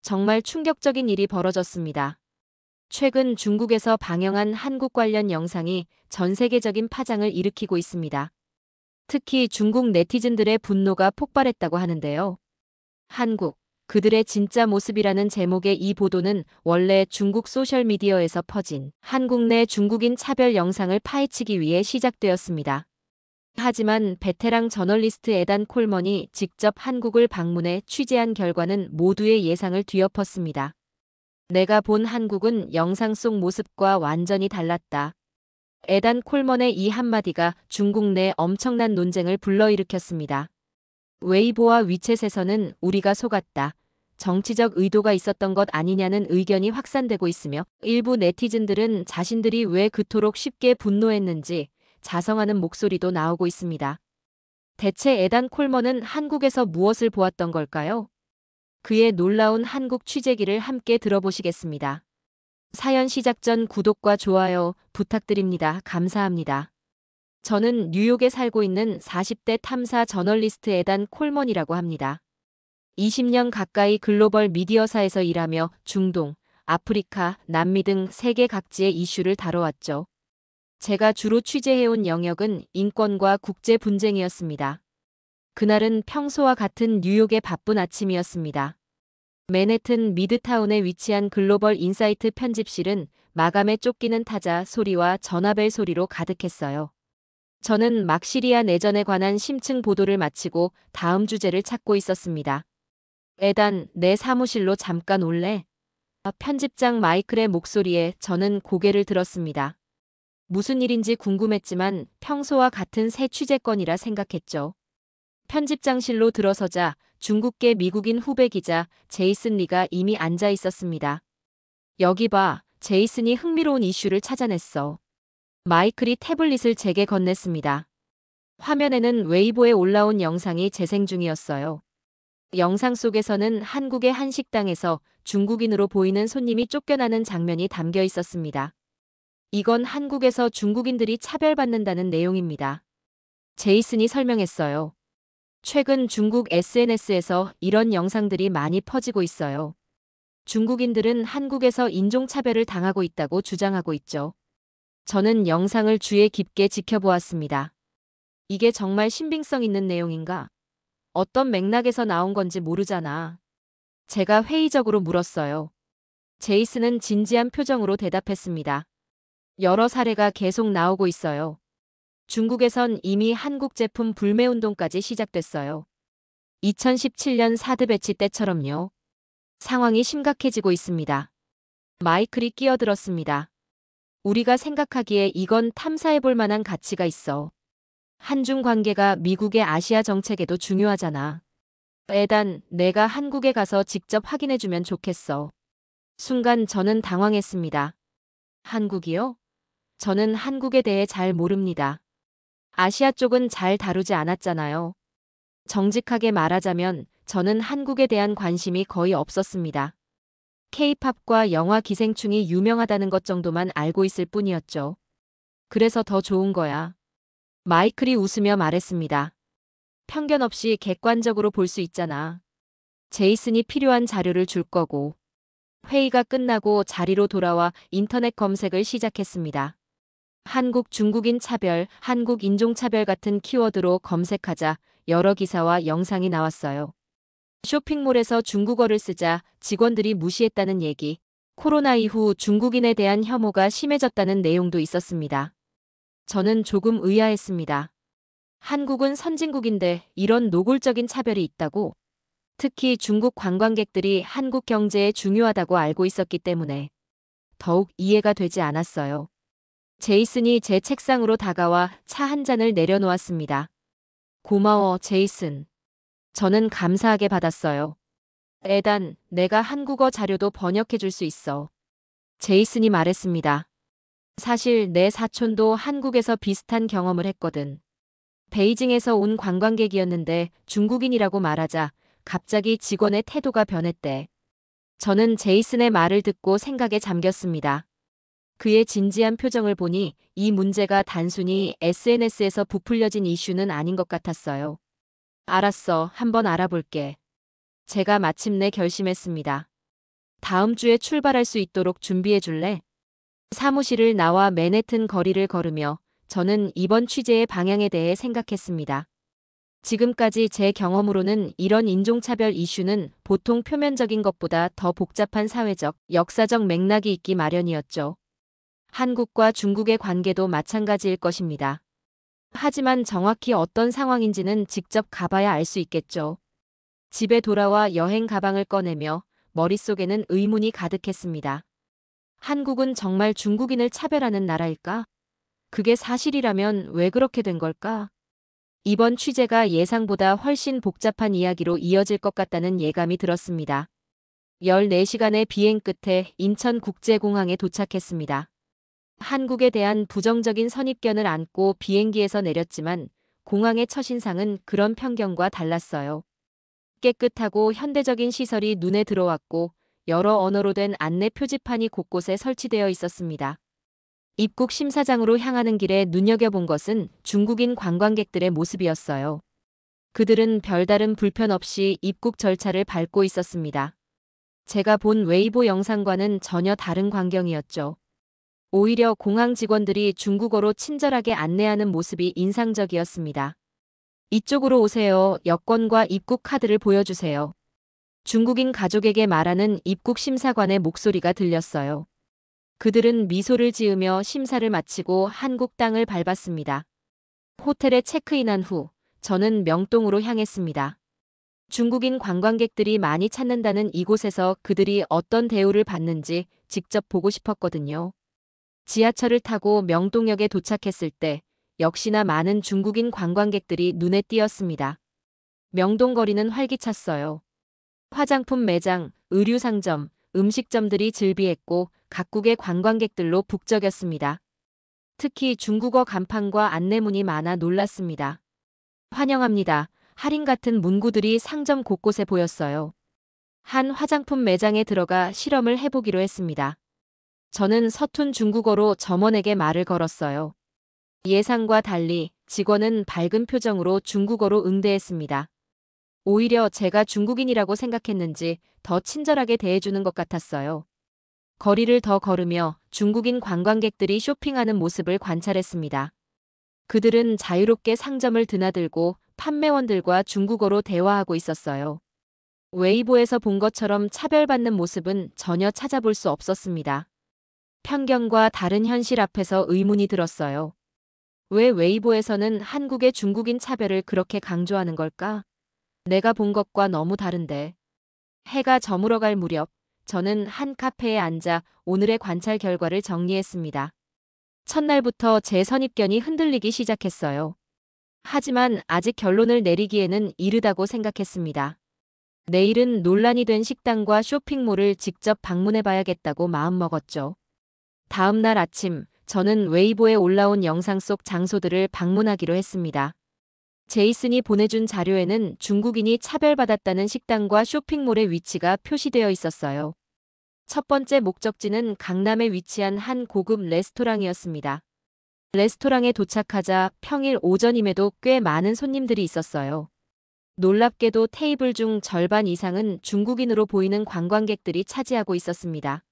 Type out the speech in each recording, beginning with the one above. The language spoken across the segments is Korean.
정말 충격적인 일이 벌어졌습니다. 최근 중국에서 방영한 한국 관련 영상이 전 세계적인 파장을 일으키고 있습니다. 특히 중국 네티즌들의 분노가 폭발했다고 하는데요. 한국, 그들의 진짜 모습이라는 제목의 이 보도는 원래 중국 소셜미디어에서 퍼진 한국 내 중국인 차별 영상을 파헤치기 위해 시작되었습니다. 하지만 베테랑 저널리스트 에단 콜먼이 직접 한국을 방문해 취재한 결과는 모두의 예상을 뒤엎었습니다. 내가 본 한국은 영상 속 모습과 완전히 달랐다. 에단 콜먼의 이 한마디가 중국 내 엄청난 논쟁을 불러일으켰습니다. 웨이보와 위챗에서는 우리가 속았다. 정치적 의도가 있었던 것 아니냐는 의견이 확산되고 있으며 일부 네티즌들은 자신들이 왜 그토록 쉽게 분노했는지 자성하는 목소리도 나오고 있습니다. 대체 에단 콜먼은 한국에서 무엇을 보았던 걸까요? 그의 놀라운 한국 취재기를 함께 들어보시겠습니다. 사연 시작 전 구독과 좋아요 부탁드립니다. 감사합니다. 저는 뉴욕에 살고 있는 40대 탐사 저널리스트 에단 콜먼이라고 합니다. 20년 가까이 글로벌 미디어사에서 일하며 중동, 아프리카, 남미 등 세계 각지의 이슈를 다뤄왔죠. 제가 주로 취재해온 영역은 인권과 국제 분쟁이었습니다. 그날은 평소와 같은 뉴욕의 바쁜 아침이었습니다. 맨해튼 미드타운에 위치한 글로벌 인사이트 편집실은 마감에 쫓기는 타자 소리와 전화벨 소리로 가득했어요. 저는 막 시리아 내전에 관한 심층 보도를 마치고 다음 주제를 찾고 있었습니다. 에단, 내 사무실로 잠깐 올래? 편집장 마이클의 목소리에 저는 고개를 들었습니다. 무슨 일인지 궁금했지만 평소와 같은 새 취재건이라 생각했죠. 편집장실로 들어서자 중국계 미국인 후배 기자 제이슨 리가 이미 앉아 있었습니다. 여기 봐, 제이슨이 흥미로운 이슈를 찾아냈어. 마이클이 태블릿을 제게 건넸습니다. 화면에는 웨이보에 올라온 영상이 재생 중이었어요. 영상 속에서는 한국의 한 식당에서 중국인으로 보이는 손님이 쫓겨나는 장면이 담겨 있었습니다. 이건 한국에서 중국인들이 차별받는다는 내용입니다. 제이슨이 설명했어요. 최근 중국 SNS에서 이런 영상들이 많이 퍼지고 있어요. 중국인들은 한국에서 인종차별을 당하고 있다고 주장하고 있죠. 저는 영상을 주의 깊게 지켜보았습니다. 이게 정말 신빙성 있는 내용인가? 어떤 맥락에서 나온 건지 모르잖아. 제가 회의적으로 물었어요. 제이슨은 진지한 표정으로 대답했습니다. 여러 사례가 계속 나오고 있어요. 중국에선 이미 한국 제품 불매운동까지 시작됐어요. 2017년 사드 배치 때처럼요. 상황이 심각해지고 있습니다. 마이클이 끼어들었습니다. 우리가 생각하기에 이건 탐사해볼 만한 가치가 있어. 한중 관계가 미국의 아시아 정책에도 중요하잖아. 에단, 내가 한국에 가서 직접 확인해주면 좋겠어. 순간 저는 당황했습니다. 한국이요? 저는 한국에 대해 잘 모릅니다. 아시아 쪽은 잘 다루지 않았잖아요. 정직하게 말하자면 저는 한국에 대한 관심이 거의 없었습니다. K-팝과 영화 기생충이 유명하다는 것 정도만 알고 있을 뿐이었죠. 그래서 더 좋은 거야. 마이클이 웃으며 말했습니다. 편견 없이 객관적으로 볼 수 있잖아. 제이슨이 필요한 자료를 줄 거고. 회의가 끝나고 자리로 돌아와 인터넷 검색을 시작했습니다. 한국 중국인 차별, 한국 인종차별 같은 키워드로 검색하자 여러 기사와 영상이 나왔어요. 쇼핑몰에서 중국어를 쓰자 직원들이 무시했다는 얘기, 코로나 이후 중국인에 대한 혐오가 심해졌다는 내용도 있었습니다. 저는 조금 의아했습니다. 한국은 선진국인데 이런 노골적인 차별이 있다고? 특히 중국 관광객들이 한국 경제에 중요하다고 알고 있었기 때문에 더욱 이해가 되지 않았어요. 제이슨이 제 책상으로 다가와 차 한 잔을 내려놓았습니다. 고마워, 제이슨. 저는 감사하게 받았어요. 에단, 내가 한국어 자료도 번역해 줄 수 있어. 제이슨이 말했습니다. 사실 내 사촌도 한국에서 비슷한 경험을 했거든. 베이징에서 온 관광객이었는데 중국인이라고 말하자 갑자기 직원의 태도가 변했대. 저는 제이슨의 말을 듣고 생각에 잠겼습니다. 그의 진지한 표정을 보니 이 문제가 단순히 SNS에서 부풀려진 이슈는 아닌 것 같았어요. 알았어, 한번 알아볼게. 제가 마침내 결심했습니다. 다음 주에 출발할 수 있도록 준비해 줄래? 사무실을 나와 맨해튼 거리를 걸으며 저는 이번 취재의 방향에 대해 생각했습니다. 지금까지 제 경험으로는 이런 인종차별 이슈는 보통 표면적인 것보다 더 복잡한 사회적, 역사적 맥락이 있기 마련이었죠. 한국과 중국의 관계도 마찬가지일 것입니다. 하지만 정확히 어떤 상황인지는 직접 가봐야 알 수 있겠죠. 집에 돌아와 여행 가방을 꺼내며 머릿속에는 의문이 가득했습니다. 한국은 정말 중국인을 차별하는 나라일까? 그게 사실이라면 왜 그렇게 된 걸까? 이번 취재가 예상보다 훨씬 복잡한 이야기로 이어질 것 같다는 예감이 들었습니다. 14시간의 비행 끝에 인천국제공항에 도착했습니다. 한국에 대한 부정적인 선입견을 안고 비행기에서 내렸지만 공항의 첫인상은 그런 편견과 달랐어요. 깨끗하고 현대적인 시설이 눈에 들어왔고 여러 언어로 된 안내 표지판이 곳곳에 설치되어 있었습니다. 입국 심사장으로 향하는 길에 눈여겨본 것은 중국인 관광객들의 모습이었어요. 그들은 별다른 불편 없이 입국 절차를 밟고 있었습니다. 제가 본 웨이보 영상과는 전혀 다른 광경이었죠. 오히려 공항 직원들이 중국어로 친절하게 안내하는 모습이 인상적이었습니다. 이쪽으로 오세요. 여권과 입국 카드를 보여주세요. 중국인 가족에게 말하는 입국 심사관의 목소리가 들렸어요. 그들은 미소를 지으며 심사를 마치고 한국 땅을 밟았습니다. 호텔에 체크인한 후 저는 명동으로 향했습니다. 중국인 관광객들이 많이 찾는다는 이곳에서 그들이 어떤 대우를 받는지 직접 보고 싶었거든요. 지하철을 타고 명동역에 도착했을 때 역시나 많은 중국인 관광객들이 눈에 띄었습니다. 명동 거리는 활기찼어요. 화장품 매장, 의류 상점, 음식점들이 즐비했고 각국의 관광객들로 북적였습니다. 특히 중국어 간판과 안내문이 많아 놀랐습니다. 환영합니다. 할인 같은 문구들이 상점 곳곳에 보였어요. 한 화장품 매장에 들어가 실험을 해보기로 했습니다. 저는 서툰 중국어로 점원에게 말을 걸었어요. 예상과 달리 직원은 밝은 표정으로 중국어로 응대했습니다. 오히려 제가 중국인이라고 생각했는지 더 친절하게 대해주는 것 같았어요. 거리를 더 걸으며 중국인 관광객들이 쇼핑하는 모습을 관찰했습니다. 그들은 자유롭게 상점을 드나들고 판매원들과 중국어로 대화하고 있었어요. 웨이보에서 본 것처럼 차별받는 모습은 전혀 찾아볼 수 없었습니다. 편견과 다른 현실 앞에서 의문이 들었어요. 왜 웨이보에서는 한국의 중국인 차별을 그렇게 강조하는 걸까? 내가 본 것과 너무 다른데. 해가 저물어갈 무렵 저는 한 카페에 앉아 오늘의 관찰 결과를 정리했습니다. 첫날부터 제 선입견이 흔들리기 시작했어요. 하지만 아직 결론을 내리기에는 이르다고 생각했습니다. 내일은 논란이 된 식당과 쇼핑몰을 직접 방문해 봐야겠다고 마음먹었죠. 다음 날 아침 저는 웨이보에 올라온 영상 속 장소들을 방문하기로 했습니다. 제이슨이 보내준 자료에는 중국인이 차별받았다는 식당과 쇼핑몰의 위치가 표시되어 있었어요. 첫 번째 목적지는 강남에 위치한 한 고급 레스토랑이었습니다. 레스토랑에 도착하자 평일 오전임에도 꽤 많은 손님들이 있었어요. 놀랍게도 테이블 중 절반 이상은 중국인으로 보이는 관광객들이 차지하고 있었습니다.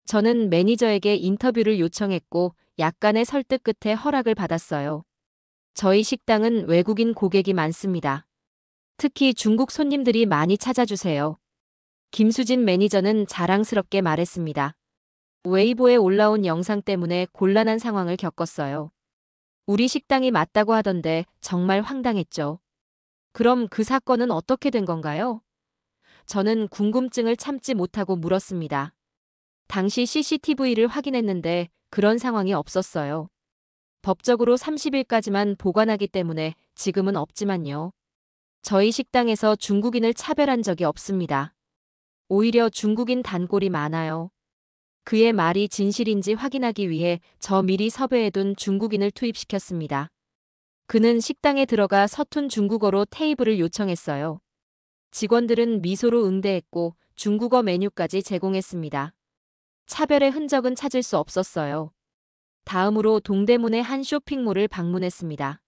저는 매니저에게 인터뷰를 요청했고 약간의 설득 끝에 허락을 받았어요. 저희 식당은 외국인 고객이 많습니다. 특히 중국 손님들이 많이 찾아주세요. 김수진 매니저는 자랑스럽게 말했습니다. 웨이보에 올라온 영상 때문에 곤란한 상황을 겪었어요. 우리 식당이 맞다고 하던데 정말 황당했죠. 그럼 그 사건은 어떻게 된 건가요? 저는 궁금증을 참지 못하고 물었습니다. 당시 CCTV를 확인했는데 그런 상황이 없었어요. 법적으로 30일까지만 보관하기 때문에 지금은 없지만요. 저희 식당에서 중국인을 차별한 적이 없습니다. 오히려 중국인 단골이 많아요. 그의 말이 진실인지 확인하기 위해 저 미리 섭외해둔 중국인을 투입시켰습니다. 그는 식당에 들어가 서툰 중국어로 테이블을 요청했어요. 직원들은 미소로 응대했고 중국어 메뉴까지 제공했습니다. 차별의 흔적은 찾을 수 없었어요. 다음으로 동대문의 한 쇼핑몰을 방문했습니다.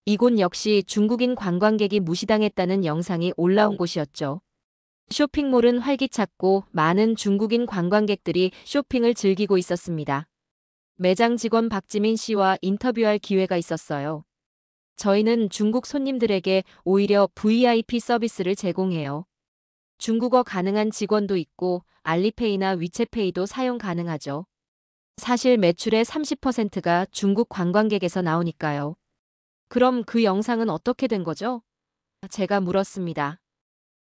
이곳 역시 중국인 관광객이 무시당했다는 영상이 올라온 곳이었죠. 쇼핑몰은 활기찼고 많은 중국인 관광객들이 쇼핑을 즐기고 있었습니다. 매장 직원 박지민 씨와 인터뷰할 기회가 있었어요. 저희는 중국 손님들에게 오히려 VIP 서비스를 제공해요. 중국어 가능한 직원도 있고 알리페이나 위챗페이도 사용 가능하죠. 사실 매출의 30%가 중국 관광객에서 나오니까요. 그럼 그 영상은 어떻게 된 거죠? 제가 물었습니다.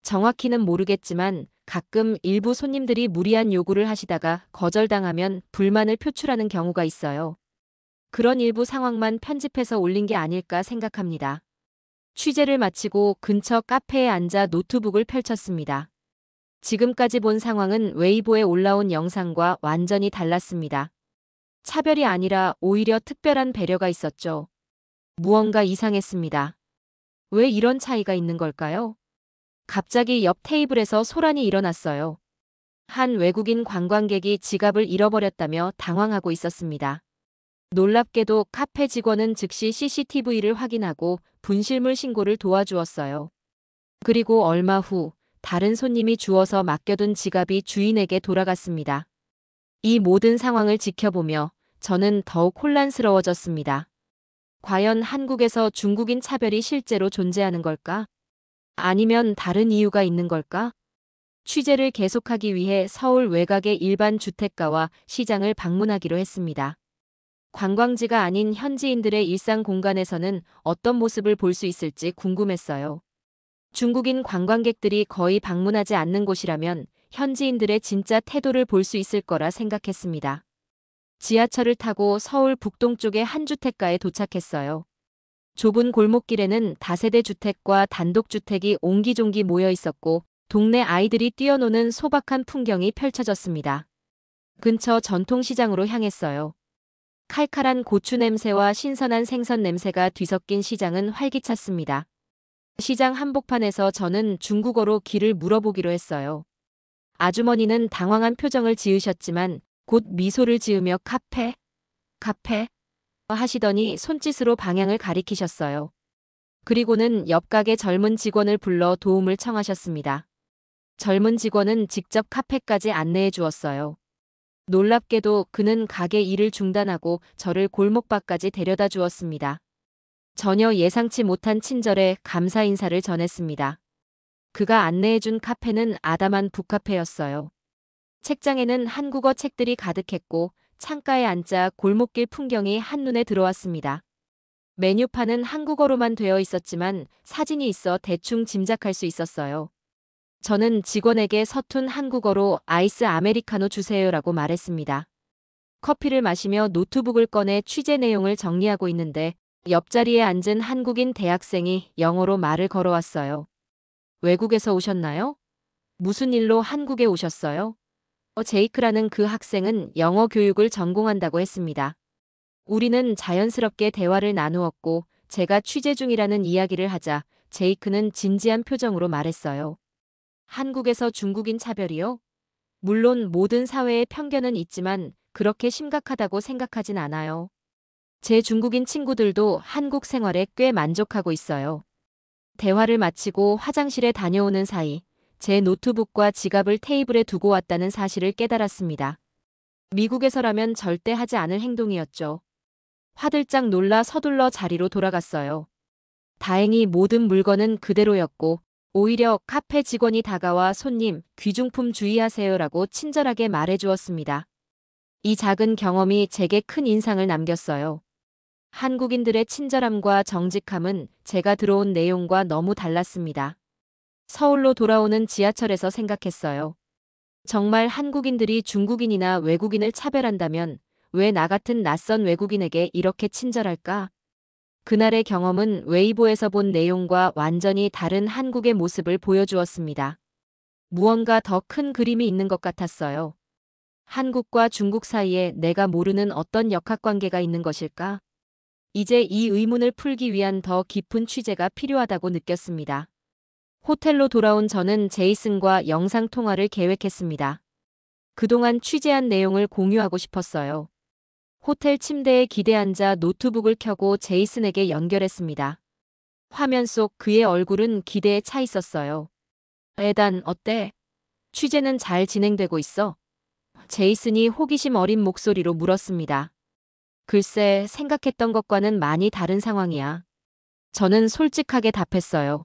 정확히는 모르겠지만 가끔 일부 손님들이 무리한 요구를 하시다가 거절당하면 불만을 표출하는 경우가 있어요. 그런 일부 상황만 편집해서 올린 게 아닐까 생각합니다. 취재를 마치고 근처 카페에 앉아 노트북을 펼쳤습니다. 지금까지 본 상황은 웨이보에 올라온 영상과 완전히 달랐습니다. 차별이 아니라 오히려 특별한 배려가 있었죠. 무언가 이상했습니다. 왜 이런 차이가 있는 걸까요? 갑자기 옆 테이블에서 소란이 일어났어요. 한 외국인 관광객이 지갑을 잃어버렸다며 당황하고 있었습니다. 놀랍게도 카페 직원은 즉시 CCTV를 확인하고 분실물 신고를 도와주었어요. 그리고 얼마 후 다른 손님이 주워서 맡겨둔 지갑이 주인에게 돌아갔습니다. 이 모든 상황을 지켜보며 저는 더욱 혼란스러워졌습니다. 과연 한국에서 중국인 차별이 실제로 존재하는 걸까? 아니면 다른 이유가 있는 걸까? 취재를 계속하기 위해 서울 외곽의 일반 주택가와 시장을 방문하기로 했습니다. 관광지가 아닌 현지인들의 일상 공간에서는 어떤 모습을 볼 수 있을지 궁금했어요. 중국인 관광객들이 거의 방문하지 않는 곳이라면 현지인들의 진짜 태도를 볼 수 있을 거라 생각했습니다. 지하철을 타고 서울 북동쪽의 한 주택가에 도착했어요. 좁은 골목길에는 다세대 주택과 단독주택이 옹기종기 모여 있었고 동네 아이들이 뛰어노는 소박한 풍경이 펼쳐졌습니다. 근처 전통시장으로 향했어요. 칼칼한 고추 냄새와 신선한 생선 냄새가 뒤섞인 시장은 활기찼습니다. 시장 한복판에서 저는 중국어로 길을 물어보기로 했어요. 아주머니는 당황한 표정을 지으셨지만 곧 미소를 지으며 카페 하시더니 손짓으로 방향을 가리키셨어요. 그리고는 옆 가게 젊은 직원을 불러 도움을 청하셨습니다. 젊은 직원은 직접 카페까지 안내해 주었어요. 놀랍게도 그는 가게 일을 중단하고 저를 골목바까지 데려다 주었습니다. 전혀 예상치 못한 친절에 감사 인사를 전했습니다. 그가 안내해준 카페는 아담한 북카페였어요. 책장에는 한국어 책들이 가득했고 창가에 앉아 골목길 풍경이 한눈에 들어왔습니다. 메뉴판은 한국어로만 되어 있었지만 사진이 있어 대충 짐작할 수 있었어요. 저는 직원에게 서툰 한국어로 아이스 아메리카노 주세요라고 말했습니다. 커피를 마시며 노트북을 꺼내 취재 내용을 정리하고 있는데 옆자리에 앉은 한국인 대학생이 영어로 말을 걸어왔어요. 외국에서 오셨나요? 무슨 일로 한국에 오셨어요? 제이크라는 그 학생은 영어 교육을 전공한다고 했습니다. 우리는 자연스럽게 대화를 나누었고 제가 취재 중이라는 이야기를 하자 제이크는 진지한 표정으로 말했어요. 한국에서 중국인 차별이요? 물론 모든 사회에 편견은 있지만 그렇게 심각하다고 생각하진 않아요. 제 중국인 친구들도 한국 생활에 꽤 만족하고 있어요. 대화를 마치고 화장실에 다녀오는 사이 제 노트북과 지갑을 테이블에 두고 왔다는 사실을 깨달았습니다. 미국에서라면 절대 하지 않을 행동이었죠. 화들짝 놀라 서둘러 자리로 돌아갔어요. 다행히 모든 물건은 그대로였고 오히려 카페 직원이 다가와 손님, 귀중품 주의하세요라고 친절하게 말해주었습니다. 이 작은 경험이 제게 큰 인상을 남겼어요. 한국인들의 친절함과 정직함은 제가 들어온 내용과 너무 달랐습니다. 서울로 돌아오는 지하철에서 생각했어요. 정말 한국인들이 중국인이나 외국인을 차별한다면 왜 나 같은 낯선 외국인에게 이렇게 친절할까? 그날의 경험은 웨이보에서 본 내용과 완전히 다른 한국의 모습을 보여주었습니다. 무언가 더 큰 그림이 있는 것 같았어요. 한국과 중국 사이에 내가 모르는 어떤 역학관계가 있는 것일까? 이제 이 의문을 풀기 위한 더 깊은 취재가 필요하다고 느꼈습니다. 호텔로 돌아온 저는 제이슨과 영상통화를 계획했습니다. 그동안 취재한 내용을 공유하고 싶었어요. 호텔 침대에 기대 앉아 노트북을 켜고 제이슨에게 연결했습니다. 화면 속 그의 얼굴은 기대에 차 있었어요. 에단, 어때? 취재는 잘 진행되고 있어? 제이슨이 호기심 어린 목소리로 물었습니다. 글쎄, 생각했던 것과는 많이 다른 상황이야. 저는 솔직하게 답했어요.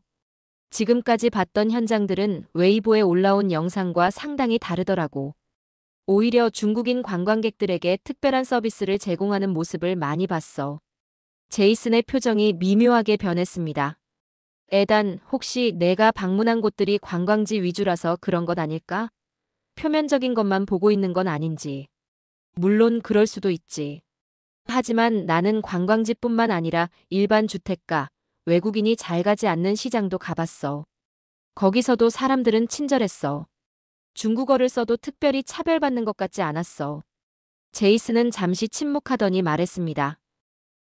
지금까지 봤던 현장들은 웨이보에 올라온 영상과 상당히 다르더라고. 오히려 중국인 관광객들에게 특별한 서비스를 제공하는 모습을 많이 봤어. 제이슨의 표정이 미묘하게 변했습니다. 에단, 혹시 내가 방문한 곳들이 관광지 위주라서 그런 것 아닐까? 표면적인 것만 보고 있는 건 아닌지. 물론 그럴 수도 있지. 하지만 나는 관광지뿐만 아니라 일반 주택가, 외국인이 잘 가지 않는 시장도 가봤어. 거기서도 사람들은 친절했어. 중국어를 써도 특별히 차별받는 것 같지 않았어. 제이슨은 잠시 침묵하더니 말했습니다.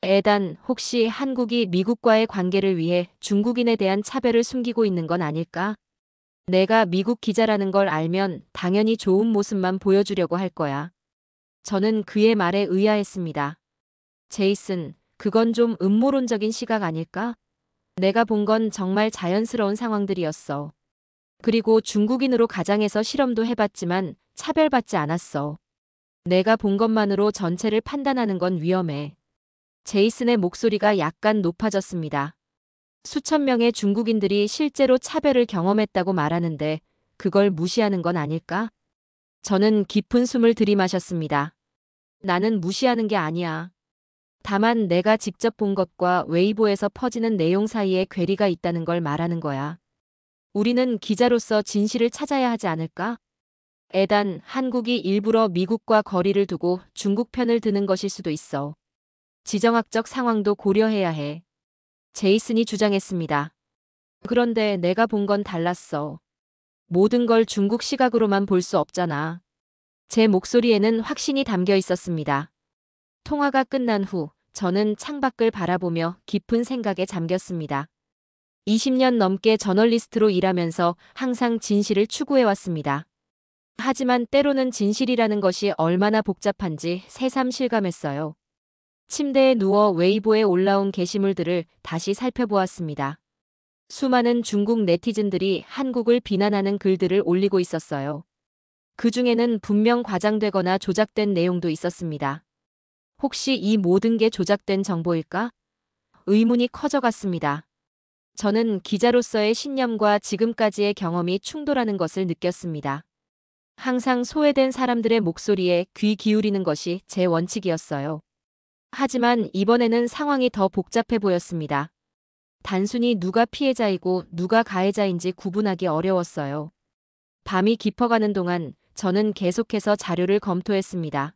에단, 혹시 한국이 미국과의 관계를 위해 중국인에 대한 차별을 숨기고 있는 건 아닐까? 내가 미국 기자라는 걸 알면 당연히 좋은 모습만 보여주려고 할 거야. 저는 그의 말에 의아했습니다. 제이슨, 그건 좀 음모론적인 시각 아닐까? 내가 본 건 정말 자연스러운 상황들이었어. 그리고 중국인으로 가장해서 실험도 해봤지만 차별받지 않았어. 내가 본 것만으로 전체를 판단하는 건 위험해. 제이슨의 목소리가 약간 높아졌습니다. 수천 명의 중국인들이 실제로 차별을 경험했다고 말하는데 그걸 무시하는 건 아닐까? 저는 깊은 숨을 들이마셨습니다. 나는 무시하는 게 아니야. 다만 내가 직접 본 것과 웨이보에서 퍼지는 내용 사이에 괴리가 있다는 걸 말하는 거야. 우리는 기자로서 진실을 찾아야 하지 않을까? 에단, 한국이 일부러 미국과 거리를 두고 중국 편을 드는 것일 수도 있어. 지정학적 상황도 고려해야 해. 제이슨이 주장했습니다. 그런데 내가 본 건 달랐어. 모든 걸 중국 시각으로만 볼 수 없잖아. 제 목소리에는 확신이 담겨 있었습니다. 통화가 끝난 후 저는 창밖을 바라보며 깊은 생각에 잠겼습니다. 20년 넘게 저널리스트로 일하면서 항상 진실을 추구해왔습니다. 하지만 때로는 진실이라는 것이 얼마나 복잡한지 새삼 실감했어요. 침대에 누워 웨이보에 올라온 게시물들을 다시 살펴보았습니다. 수많은 중국 네티즌들이 한국을 비난하는 글들을 올리고 있었어요. 그 중에는 분명 과장되거나 조작된 내용도 있었습니다. 혹시 이 모든 게 조작된 정보일까? 의문이 커져갔습니다. 저는 기자로서의 신념과 지금까지의 경험이 충돌하는 것을 느꼈습니다. 항상 소외된 사람들의 목소리에 귀 기울이는 것이 제 원칙이었어요. 하지만 이번에는 상황이 더 복잡해 보였습니다. 단순히 누가 피해자이고 누가 가해자인지 구분하기 어려웠어요. 밤이 깊어가는 동안 저는 계속해서 자료를 검토했습니다.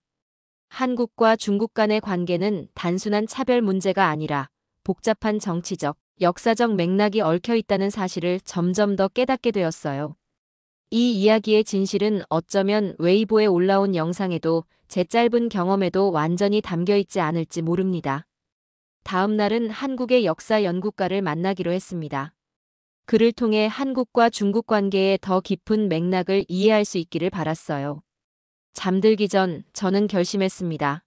한국과 중국 간의 관계는 단순한 차별 문제가 아니라 복잡한 정치적, 역사적 맥락이 얽혀 있다는 사실을 점점 더 깨닫게 되었어요. 이 이야기의 진실은 어쩌면 웨이보에 올라온 영상에도 제 짧은 경험에도 완전히 담겨 있지 않을지 모릅니다. 다음 날은 한국의 역사 연구가를 만나기로 했습니다. 그를 통해 한국과 중국 관계의 더 깊은 맥락을 이해할 수 있기를 바랐어요. 잠들기 전 저는 결심했습니다.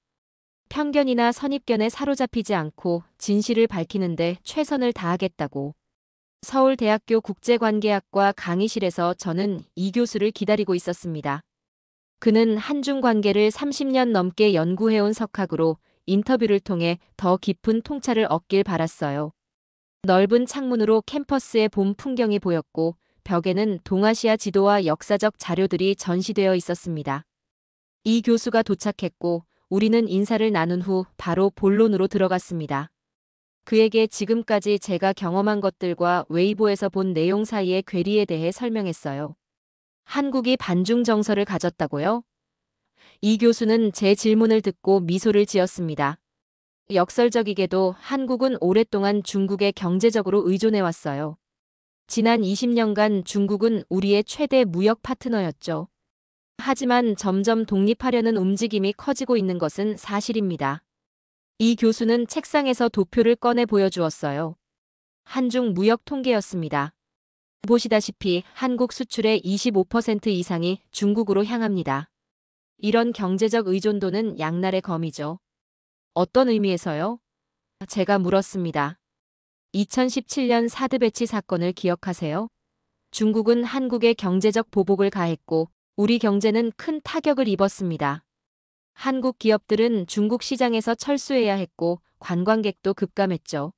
편견이나 선입견에 사로잡히지 않고 진실을 밝히는데 최선을 다하겠다고. 서울대학교 국제관계학과 강의실에서 저는 이 교수를 기다리고 있었습니다. 그는 한중 관계를 30년 넘게 연구해온 석학으로 인터뷰를 통해 더 깊은 통찰을 얻길 바랐어요. 넓은 창문으로 캠퍼스의 봄 풍경이 보였고 벽에는 동아시아 지도와 역사적 자료들이 전시되어 있었습니다. 이 교수가 도착했고 우리는 인사를 나눈 후 바로 본론으로 들어갔습니다. 그에게 지금까지 제가 경험한 것들과 웨이보에서 본 내용 사이의 괴리에 대해 설명했어요. 한국이 반중 정서를 가졌다고요? 이 교수는 제 질문을 듣고 미소를 지었습니다. 역설적이게도 한국은 오랫동안 중국에 경제적으로 의존해왔어요. 지난 20년간 중국은 우리의 최대 무역 파트너였죠. 하지만 점점 독립하려는 움직임이 커지고 있는 것은 사실입니다. 이 교수는 책상에서 도표를 꺼내 보여주었어요. 한중 무역 통계였습니다. 보시다시피 한국 수출의 25% 이상이 중국으로 향합니다. 이런 경제적 의존도는 양날의 검이죠. 어떤 의미에서요? 제가 물었습니다. 2017년 사드 배치 사건을 기억하세요? 중국은 한국에 경제적 보복을 가했고 우리 경제는 큰 타격을 입었습니다. 한국 기업들은 중국 시장에서 철수해야 했고 관광객도 급감했죠.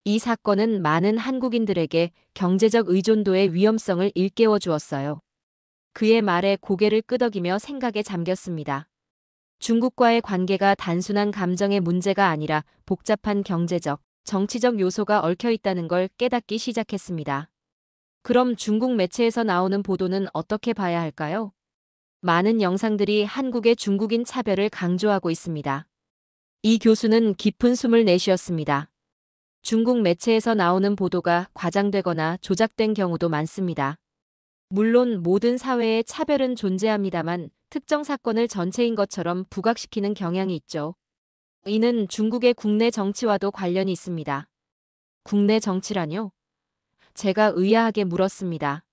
이 사건은 많은 한국인들에게 경제적 의존도의 위험성을 일깨워 주었어요. 그의 말에 고개를 끄덕이며 생각에 잠겼습니다. 중국과의 관계가 단순한 감정의 문제가 아니라 복잡한 경제적, 정치적 요소가 얽혀 있다는 걸 깨닫기 시작했습니다. 그럼 중국 매체에서 나오는 보도는 어떻게 봐야 할까요? 많은 영상들이 한국의 중국인 차별을 강조하고 있습니다. 이 교수는 깊은 숨을 내쉬었습니다. 중국 매체에서 나오는 보도가 과장되거나 조작된 경우도 많습니다. 물론 모든 사회에 차별은 존재합니다만 특정 사건을 전체인 것처럼 부각시키는 경향이 있죠. 이는 중국의 국내 정치와도 관련이 있습니다. 국내 정치라뇨? 제가 의아하게 물었습니다.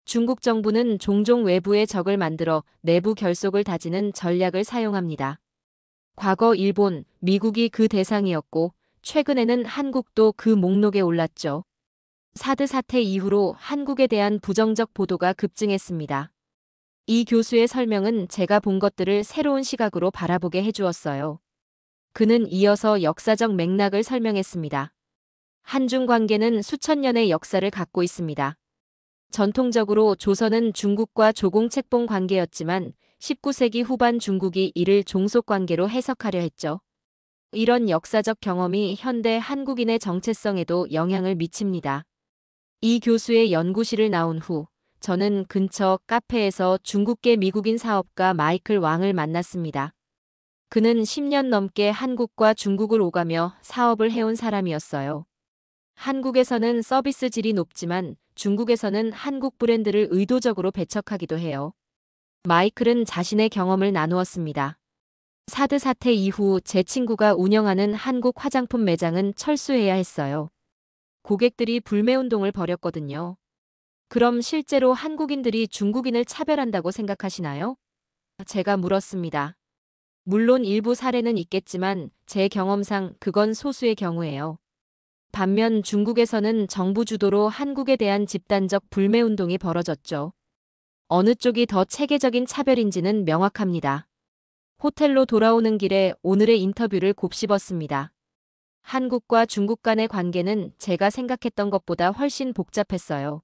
중국 정부는 종종 외부의 적을 만들어 내부 결속을 다지는 전략을 사용합니다. 과거 일본, 미국이 그 대상이었고 최근에는 한국도 그 목록에 올랐죠. 사드 사태 이후로 한국에 대한 부정적 보도가 급증했습니다. 이 교수의 설명은 제가 본 것들을 새로운 시각으로 바라보게 해주었어요. 그는 이어서 역사적 맥락을 설명했습니다. 한중 관계는 수천 년의 역사를 갖고 있습니다. 전통적으로 조선은 중국과 조공책봉 관계였지만 19세기 후반 중국이 이를 종속 관계로 해석하려 했죠. 이런 역사적 경험이 현대 한국인의 정체성에도 영향을 미칩니다. 이 교수의 연구실을 나온 후 저는 근처 카페에서 중국계 미국인 사업가 마이클 왕을 만났습니다. 그는 10년 넘게 한국과 중국을 오가며 사업을 해온 사람이었어요. 한국에서는 서비스 질이 높지만 중국에서는 한국 브랜드를 의도적으로 배척하기도 해요. 마이클은 자신의 경험을 나누었습니다. 사드 사태 이후 제 친구가 운영하는 한국 화장품 매장은 철수해야 했어요. 고객들이 불매운동을 벌였거든요. 그럼 실제로 한국인들이 중국인을 차별한다고 생각하시나요? 제가 물었습니다. 물론 일부 사례는 있겠지만 제 경험상 그건 소수의 경우예요. 반면 중국에서는 정부 주도로 한국에 대한 집단적 불매운동이 벌어졌죠. 어느 쪽이 더 체계적인 차별인지는 명확합니다. 호텔로 돌아오는 길에 오늘의 인터뷰를 곱씹었습니다. 한국과 중국 간의 관계는 제가 생각했던 것보다 훨씬 복잡했어요.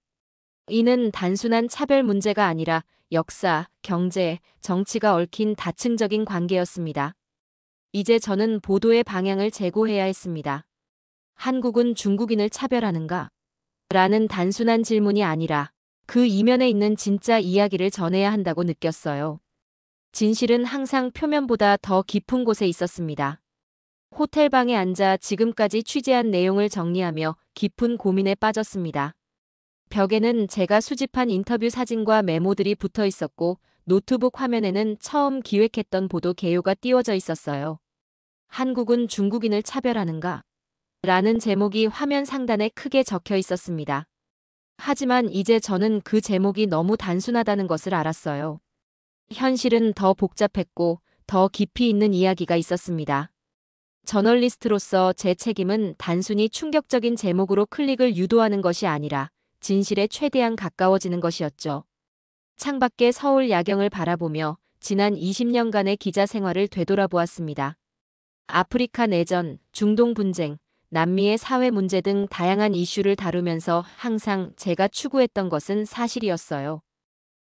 이는 단순한 차별 문제가 아니라 역사, 경제, 정치가 얽힌 다층적인 관계였습니다. 이제 저는 보도의 방향을 재고해야 했습니다. 한국은 중국인을 차별하는가? 라는 단순한 질문이 아니라 그 이면에 있는 진짜 이야기를 전해야 한다고 느꼈어요. 진실은 항상 표면보다 더 깊은 곳에 있었습니다. 호텔방에 앉아 지금까지 취재한 내용을 정리하며 깊은 고민에 빠졌습니다. 벽에는 제가 수집한 인터뷰 사진과 메모들이 붙어 있었고 노트북 화면에는 처음 기획했던 보도 개요가 띄워져 있었어요. 한국은 중국인을 차별하는가? 라는 제목이 화면 상단에 크게 적혀 있었습니다. 하지만 이제 저는 그 제목이 너무 단순하다는 것을 알았어요. 현실은 더 복잡했고 더 깊이 있는 이야기가 있었습니다. 저널리스트로서 제 책임은 단순히 충격적인 제목으로 클릭을 유도하는 것이 아니라 진실에 최대한 가까워지는 것이었죠. 창밖의 서울 야경을 바라보며 지난 20년간의 기자 생활을 되돌아보았습니다. 아프리카 내전, 중동 분쟁, 남미의 사회 문제 등 다양한 이슈를 다루면서 항상 제가 추구했던 것은 사실이었어요.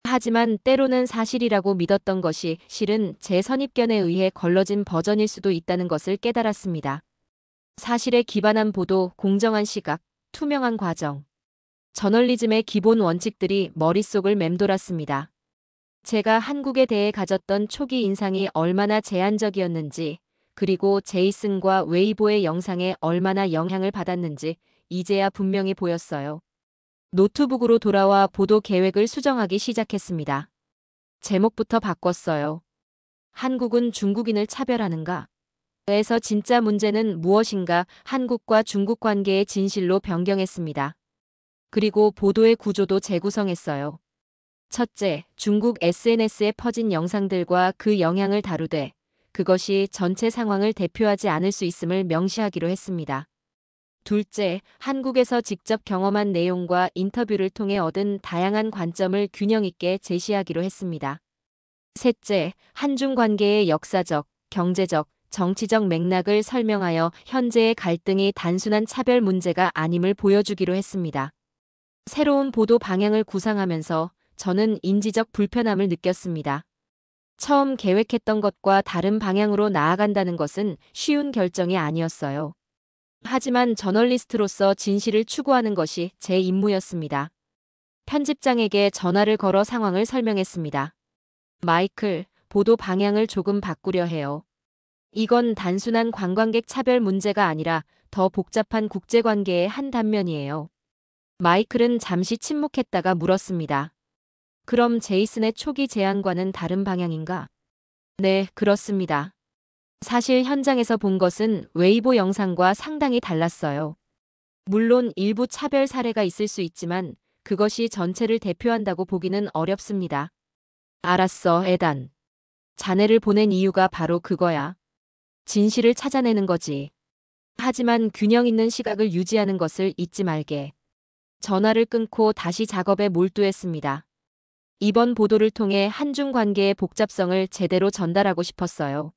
하지만 때로는 사실이라고 믿었던 것이 실은 제 선입견에 의해 걸러진 버전일 수도 있다는 것을 깨달았습니다. 사실에 기반한 보도, 공정한 시각, 투명한 과정. 저널리즘의 기본 원칙들이 머릿속을 맴돌았습니다. 제가 한국에 대해 가졌던 초기 인상이 얼마나 제한적이었는지, 그리고 제이슨과 웨이보의 영상에 얼마나 영향을 받았는지 이제야 분명히 보였어요. 노트북으로 돌아와 보도 계획을 수정하기 시작했습니다. 제목부터 바꿨어요. 한국은 중국인을 차별하는가? 에서 진짜 문제는 무엇인가? 한국과 중국 관계의 진실로 변경했습니다. 그리고 보도의 구조도 재구성했어요. 첫째, 중국 SNS에 퍼진 영상들과 그 영향을 다루되 그것이 전체 상황을 대표하지 않을 수 있음을 명시하기로 했습니다. 둘째, 한국에서 직접 경험한 내용과 인터뷰를 통해 얻은 다양한 관점을 균형 있게 제시하기로 했습니다. 셋째, 한중 관계의 역사적, 경제적, 정치적 맥락을 설명하여 현재의 갈등이 단순한 차별 문제가 아님을 보여주기로 했습니다. 새로운 보도 방향을 구상하면서 저는 인지적 불편함을 느꼈습니다. 처음 계획했던 것과 다른 방향으로 나아간다는 것은 쉬운 결정이 아니었어요. 하지만 저널리스트로서 진실을 추구하는 것이 제 임무였습니다. 편집장에게 전화를 걸어 상황을 설명했습니다. 마이클, 보도 방향을 조금 바꾸려 해요. 이건 단순한 관광객 차별 문제가 아니라 더 복잡한 국제관계의 한 단면이에요. 마이클은 잠시 침묵했다가 물었습니다. 그럼 제이슨의 초기 제안과는 다른 방향인가? 네, 그렇습니다. 사실 현장에서 본 것은 웨이보 영상과 상당히 달랐어요. 물론 일부 차별 사례가 있을 수 있지만 그것이 전체를 대표한다고 보기는 어렵습니다. 알았어, 에단. 자네를 보낸 이유가 바로 그거야. 진실을 찾아내는 거지. 하지만 균형 있는 시각을 유지하는 것을 잊지 말게. 전화를 끊고 다시 작업에 몰두했습니다. 이번 보도를 통해 한중 관계의 복잡성을 제대로 전달하고 싶었어요.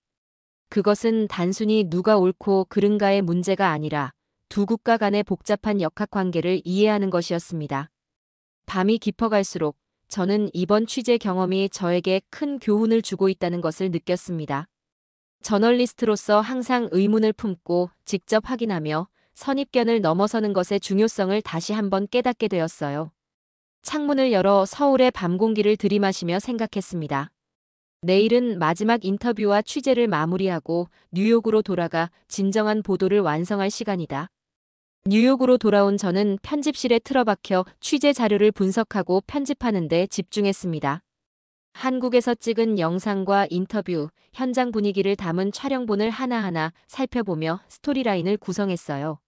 그것은 단순히 누가 옳고 그른가의 문제가 아니라 두 국가 간의 복잡한 역학관계를 이해하는 것이었습니다. 밤이 깊어갈수록 저는 이번 취재 경험이 저에게 큰 교훈을 주고 있다는 것을 느꼈습니다. 저널리스트로서 항상 의문을 품고 직접 확인하며 선입견을 넘어서는 것의 중요성을 다시 한번 깨닫게 되었어요. 창문을 열어 서울의 밤 공기를 들이마시며 생각했습니다. 내일은 마지막 인터뷰와 취재를 마무리하고 뉴욕으로 돌아가 진정한 보도를 완성할 시간이다. 뉴욕으로 돌아온 저는 편집실에 틀어박혀 취재 자료를 분석하고 편집하는 데 집중했습니다. 한국에서 찍은 영상과 인터뷰, 현장 분위기를 담은 촬영본을 하나하나 살펴보며 스토리라인을 구성했어요.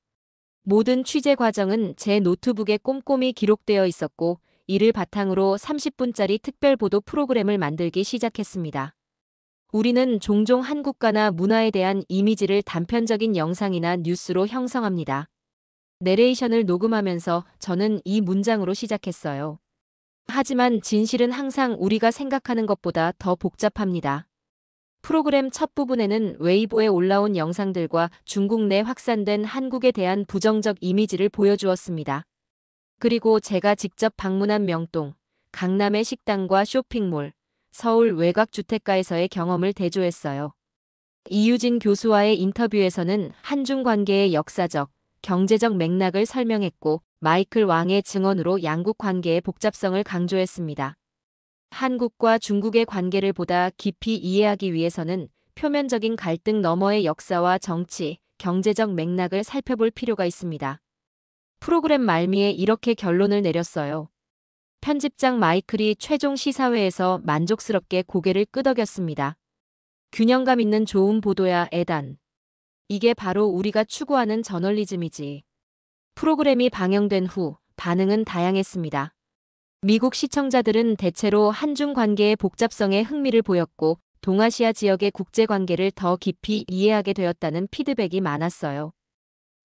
모든 취재 과정은 제 노트북에 꼼꼼히 기록되어 있었고 이를 바탕으로 30분짜리 특별보도 프로그램을 만들기 시작했습니다. 우리는 종종 한국가나 문화에 대한 이미지를 단편적인 영상이나 뉴스로 형성합니다. 내레이션을 녹음하면서 저는 이 문장으로 시작했어요. 하지만 진실은 항상 우리가 생각하는 것보다 더 복잡합니다. 프로그램 첫 부분에는 웨이보에 올라온 영상들과 중국 내 확산된 한국에 대한 부정적 이미지를 보여주었습니다. 그리고 제가 직접 방문한 명동, 강남의 식당과 쇼핑몰, 서울 외곽주택가에서의 경험을 대조했어요. 이유진 교수와의 인터뷰에서는 한중 관계의 역사적, 경제적 맥락을 설명했고 마이클 왕의 증언으로 양국 관계의 복잡성을 강조했습니다. 한국과 중국의 관계를 보다 깊이 이해하기 위해서는 표면적인 갈등 너머의 역사와 정치, 경제적 맥락을 살펴볼 필요가 있습니다. 프로그램 말미에 이렇게 결론을 내렸어요. 편집장 마이클이 최종 시사회에서 만족스럽게 고개를 끄덕였습니다. 균형감 있는 좋은 보도야, 에단. 이게 바로 우리가 추구하는 저널리즘이지. 프로그램이 방영된 후 반응은 다양했습니다. 미국 시청자들은 대체로 한중 관계의 복잡성에 흥미를 보였고 동아시아 지역의 국제관계를 더 깊이 이해하게 되었다는 피드백이 많았어요.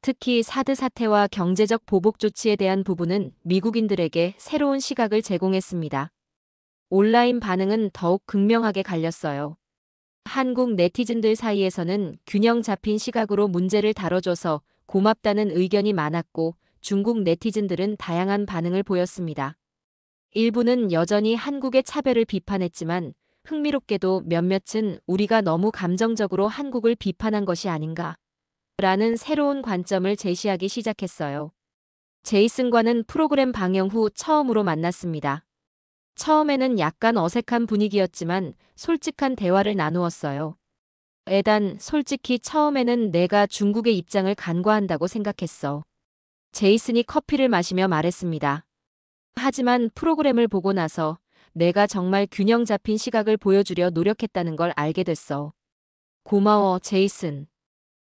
특히 사드 사태와 경제적 보복 조치에 대한 부분은 미국인들에게 새로운 시각을 제공했습니다. 온라인 반응은 더욱 극명하게 갈렸어요. 한국 네티즌들 사이에서는 균형 잡힌 시각으로 문제를 다뤄줘서 고맙다는 의견이 많았고 중국 네티즌들은 다양한 반응을 보였습니다. 일부는 여전히 한국의 차별을 비판했지만 흥미롭게도 몇몇은 우리가 너무 감정적으로 한국을 비판한 것이 아닌가 라는 새로운 관점을 제시하기 시작했어요. 제이슨과는 프로그램 방영 후 처음으로 만났습니다. 처음에는 약간 어색한 분위기였지만 솔직한 대화를 나누었어요. 에단, 솔직히 처음에는 내가 중국의 입장을 간과한다고 생각했어. 제이슨이 커피를 마시며 말했습니다. 하지만 프로그램을 보고 나서 내가 정말 균형 잡힌 시각을 보여주려 노력했다는 걸 알게 됐어. 고마워, 제이슨.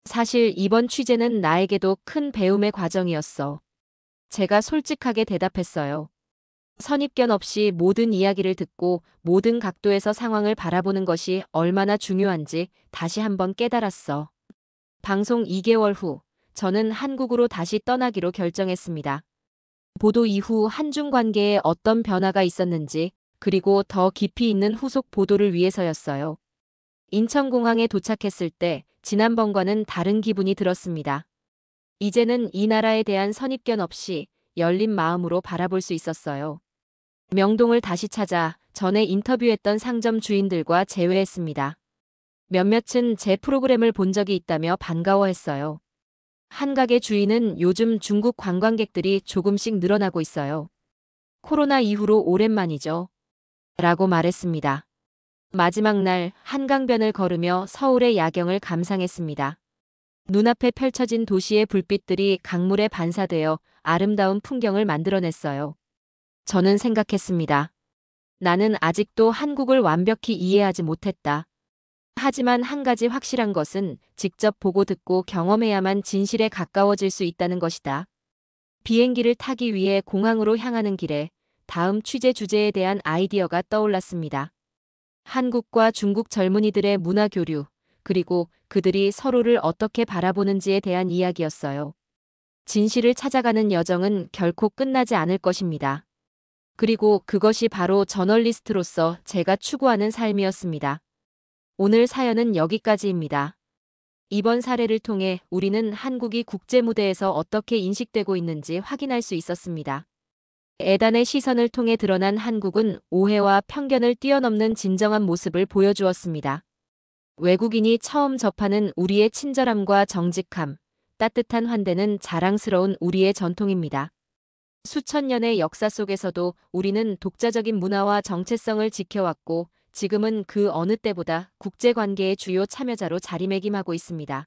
사실 이번 취재는 나에게도 큰 배움의 과정이었어. 제가 솔직하게 대답했어요. 선입견 없이 모든 이야기를 듣고 모든 각도에서 상황을 바라보는 것이 얼마나 중요한지 다시 한번 깨달았어. 방송 2개월 후 저는 한국으로 다시 떠나기로 결정했습니다. 보도 이후 한중 관계에 어떤 변화가 있었는지, 그리고 더 깊이 있는 후속 보도를 위해서였어요. 인천공항에 도착했을 때 지난번과는 다른 기분이 들었습니다. 이제는 이 나라에 대한 선입견 없이 열린 마음으로 바라볼 수 있었어요. 명동을 다시 찾아 전에 인터뷰했던 상점 주인들과 재회했습니다. 몇몇은 제 프로그램을 본 적이 있다며 반가워했어요. 한 가게 주인은 요즘 중국 관광객들이 조금씩 늘어나고 있어요. 코로나 이후로 오랜만이죠. 라고 말했습니다. 마지막 날 한강변을 걸으며 서울의 야경을 감상했습니다. 눈앞에 펼쳐진 도시의 불빛들이 강물에 반사되어 아름다운 풍경을 만들어냈어요. 저는 생각했습니다. 나는 아직도 한국을 완벽히 이해하지 못했다. 하지만 한 가지 확실한 것은 직접 보고 듣고 경험해야만 진실에 가까워질 수 있다는 것이다. 비행기를 타기 위해 공항으로 향하는 길에 다음 취재 주제에 대한 아이디어가 떠올랐습니다. 한국과 중국 젊은이들의 문화 교류, 그리고 그들이 서로를 어떻게 바라보는지에 대한 이야기였어요. 진실을 찾아가는 여정은 결코 끝나지 않을 것입니다. 그리고 그것이 바로 저널리스트로서 제가 추구하는 삶이었습니다. 오늘 사연은 여기까지입니다. 이번 사례를 통해 우리는 한국이 국제 무대에서 어떻게 인식되고 있는지 확인할 수 있었습니다. 애단의 시선을 통해 드러난 한국은 오해와 편견을 뛰어넘는 진정한 모습을 보여주었습니다. 외국인이 처음 접하는 우리의 친절함과 정직함, 따뜻한 환대는 자랑스러운 우리의 전통입니다. 수천 년의 역사 속에서도 우리는 독자적인 문화와 정체성을 지켜왔고, 지금은 그 어느 때보다 국제관계의 주요 참여자로 자리매김하고 있습니다.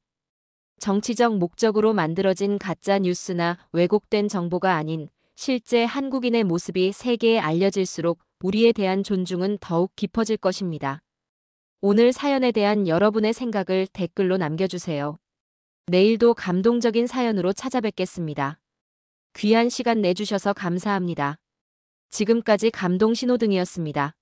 정치적 목적으로 만들어진 가짜 뉴스나 왜곡된 정보가 아닌 실제 한국인의 모습이 세계에 알려질수록 우리에 대한 존중은 더욱 깊어질 것입니다. 오늘 사연에 대한 여러분의 생각을 댓글로 남겨주세요. 내일도 감동적인 사연으로 찾아뵙겠습니다. 귀한 시간 내주셔서 감사합니다. 지금까지 감동신호등이었습니다.